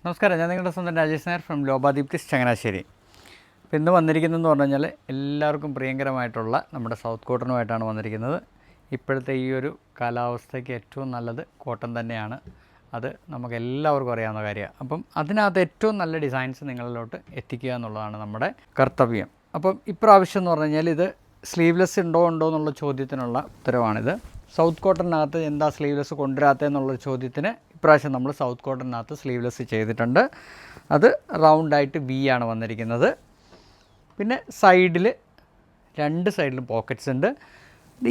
നമസ്കാരം, ഞാൻ നിങ്ങളുടെ സ്വന്തം രാജേഷ് നായർ ഫ്രം ലോബാദീപ്തിസ് ചങ്ങനാശ്ശേരി. അപ്പോൾ ഇന്ന് വന്നിരിക്കുന്നതെന്ന് പറഞ്ഞു കഴിഞ്ഞാൽ എല്ലാവർക്കും പ്രിയങ്കരമായിട്ടുള്ള നമ്മുടെ സൗത്ത് കോട്ടണുമായിട്ടാണ് വന്നിരിക്കുന്നത്. ഇപ്പോഴത്തെ ഈ ഒരു കാലാവസ്ഥയ്ക്ക് ഏറ്റവും നല്ലത് കോട്ടൺ തന്നെയാണ്. അത് നമുക്ക് എല്ലാവർക്കും അറിയാവുന്ന കാര്യമാണ്. അപ്പം അതിനകത്ത് ഏറ്റവും നല്ല ഡിസൈൻസ് നിങ്ങളിലോട്ട് എത്തിക്കുക എന്നുള്ളതാണ് നമ്മുടെ കർത്തവ്യം. അപ്പം ഇപ്രാവശ്യം എന്ന് പറഞ്ഞു കഴിഞ്ഞാൽ ഇത് സ്ലീവ്ലെസ് ഉണ്ടോ എന്നുള്ള ചോദ്യത്തിനുള്ള ഉത്തരവാണിത്. സൗത്ത് കോട്ടണിനകത്ത് എന്താ സ്ലീവ്ലെസ് കൊണ്ടുവരാത്തതെന്നുള്ള ചോദ്യത്തിന് ഇപ്രാവശ്യം നമ്മൾ സൗത്ത് കോട്ടണിനകത്ത് സ്ലീവ്ലെസ് ചെയ്തിട്ടുണ്ട്. അത് റൗണ്ടായിട്ട് വി ആണ് വന്നിരിക്കുന്നത്. പിന്നെ സൈഡിൽ രണ്ട് സൈഡിലും പോക്കറ്റ്സ് ഉണ്ട്.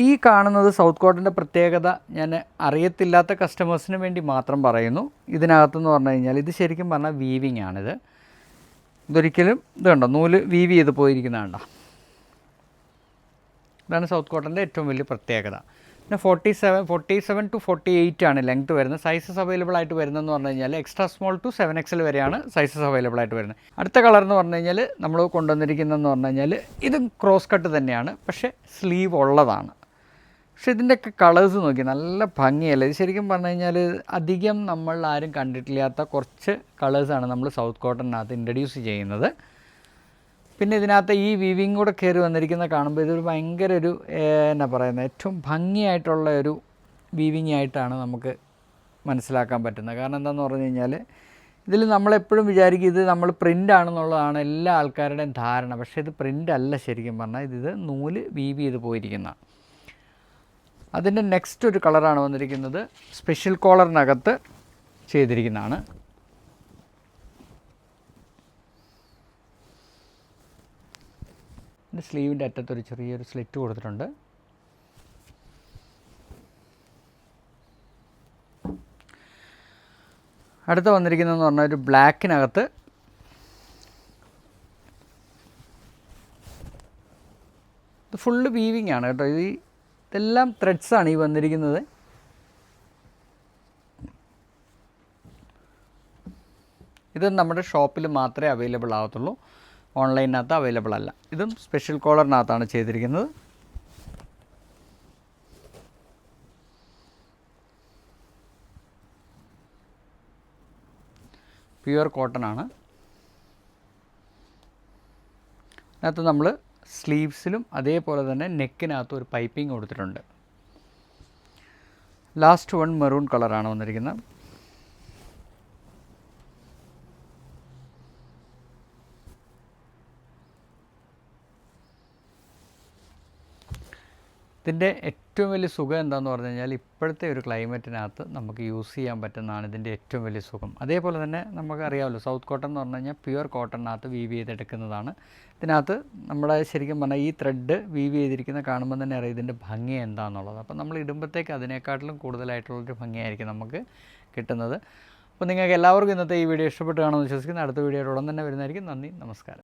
ഈ കാണുന്നത് സൗത്ത് കോട്ടൻ്റെ പ്രത്യേകത ഞാൻ അറിയത്തില്ലാത്ത കസ്റ്റമേഴ്സിന് വേണ്ടി മാത്രം പറയുന്നു. ഇതിനകത്തെന്ന് പറഞ്ഞു കഴിഞ്ഞാൽ ഇത് ശരിക്കും പറഞ്ഞാൽ വീവിങ് ആണിത്. ഇതൊരിക്കലും ഇത് കണ്ടോ, നൂല് വീവ് ചെയ്ത് പോയിരിക്കുന്നതാണ്ടോ. ഇതാണ് സൗത്ത് കോട്ടൻ്റെ ഏറ്റവും വലിയ പ്രത്യേകത. പിന്നെ 47 to 48 ആണ് ലെങ്ത്ത് വരുന്നത്. സൈസസ് അവൈലബിൾ ആയിട്ട് വരുന്നതെന്ന് പറഞ്ഞു കഴിഞ്ഞാൽ എക്സ്ട്രാ സ്മോൾ ടു 7XL വരെയാണ് സൈസസ് അവൈലബിൾ ആയിട്ട് വരുന്നത്. അടുത്ത കളർ എന്ന് പറഞ്ഞു കഴിഞ്ഞാൽ നമ്മൾ കൊണ്ടുവന്നിരിക്കുന്നതെന്ന് പറഞ്ഞു കഴിഞ്ഞാൽ ഇത് ക്രോസ് കട്ട് തന്നെയാണ്, പക്ഷേ സ്ലീവ് ഉള്ളതാണ്. പക്ഷേ ഇതിൻ്റെയൊക്കെ കളേഴ്സ് നോക്കി നല്ല ഭംഗിയല്ല. ഇത് ശരിക്കും പറഞ്ഞു കഴിഞ്ഞാൽ അധികം നമ്മൾ ആരും കണ്ടിട്ടില്ലാത്ത കുറച്ച് കളേഴ്സാണ് നമ്മൾ സൗത്ത് കോട്ടണിനകത്ത് ഇൻട്രൊഡ്യൂസ് ചെയ്യുന്നത്. പിന്നെ ഇതിനകത്ത് ഈ വീവിങ് കൂടെ കയറി വന്നിരിക്കുന്ന കാണുമ്പോൾ ഇതൊരു ഭയങ്കര ഒരു എന്നാ പറയുന്നത്, ഏറ്റവും ഭംഗിയായിട്ടുള്ള ഒരു വീവിങ് ആയിട്ടാണ് നമുക്ക് മനസ്സിലാക്കാൻ പറ്റുന്നത്. കാരണം എന്താണെന്ന് പറഞ്ഞു കഴിഞ്ഞാൽ ഇതിൽ നമ്മളെപ്പോഴും വിചാരിക്കും ഇത് നമ്മൾ പ്രിൻ്റ് ആണെന്നുള്ളതാണ് എല്ലാ ആൾക്കാരുടെയും ധാരണ. പക്ഷേ ഇത് പ്രിൻ്റ് അല്ല, ശരിക്കും പറഞ്ഞാൽ ഇത് നൂല് വീവ് ചെയ്ത് പോയിരിക്കുന്ന. അതിൻ്റെ നെക്സ്റ്റ് ഒരു കളറാണ് വന്നിരിക്കുന്നത്, സ്പെഷ്യൽ കോളറിനകത്ത് ചെയ്തിരിക്കുന്നതാണ്. ഇതിൻ്റെ സ്ലീവിൻ്റെ അറ്റത്തൊരു ചെറിയൊരു സ്ലിറ്റ് കൊടുത്തിട്ടുണ്ട്. അടുത്ത വന്നിരിക്കുന്നതെന്ന് പറഞ്ഞാൽ ഒരു ബ്ലാക്കിനകത്ത് ഇത് ഫുള്ള് വീവിങ് ആണ് കേട്ടോ. ഇതെല്ലാം ത്രെഡ്സാണ് ഈ വന്നിരിക്കുന്നത്. ഇത് നമ്മുടെ ഷോപ്പിൽ മാത്രമേ അവൈലബിൾ ആവത്തുള്ളൂ, ഓൺലൈനകത്ത് അവൈലബിൾ അല്ല. ഇതും സ്പെഷ്യൽ കോളറിനകത്താണ് ചെയ്തിരിക്കുന്നത്. പ്യുവർ കോട്ടൺ ആണ്. അതിനകത്ത് നമ്മൾ സ്ലീവ്സിലും അതേപോലെ തന്നെ നെക്കിനകത്തും ഒരു പൈപ്പിംഗ് കൊടുത്തിട്ടുണ്ട്. ലാസ്റ്റ് വൺ മെറൂൺ കളറാണ് വന്നിരിക്കുന്നത്. ഇതിൻ്റെ ഏറ്റവും വലിയ സുഖം എന്താണെന്ന് പറഞ്ഞു കഴിഞ്ഞാൽ ഇപ്പോഴത്തെ ഒരു ക്ലൈമറ്റിനകത്ത് നമുക്ക് യൂസ് ചെയ്യാൻ പറ്റുന്നതാണ് ഇതിൻ്റെ ഏറ്റവും വലിയ സുഖം. അതേപോലെ തന്നെ നമുക്കറിയാമല്ലോ സൗത്ത് കോട്ടൺ എന്ന് പറഞ്ഞു കഴിഞ്ഞാൽ പ്യുവർ കോട്ടണിനകത്ത് വീവ് ചെയ്തെടുക്കുന്നതാണ്. ഇതിനകത്ത് നമ്മുടെ ശരിക്കും പറഞ്ഞാൽ ഈ ത്രെഡ് വീവ് ചെയ്തിരിക്കുന്ന കാണുമ്പോൾ തന്നെ അറിയാം ഇതിൻ്റെ ഭംഗി എന്താണെന്നുള്ളത്. അപ്പോൾ നമ്മൾ ഇടുമ്പോഴത്തേക്ക് അതിനേക്കാട്ടിലും കൂടുതലായിട്ടുള്ളൊരു ഭംഗിയായിരിക്കും നമുക്ക് കിട്ടുന്നത്. അപ്പോൾ നിങ്ങൾക്ക് എല്ലാവർക്കും ഇന്നത്തെ ഈ വീഡിയോ ഇഷ്ടപ്പെട്ട് കാണുമെന്ന് വിശ്വസിക്കുന്നു. അടുത്ത വീഡിയോയോട് ഉടൻ തന്നെ വരുന്നതായിരിക്കും. നന്ദി, നമസ്കാരം.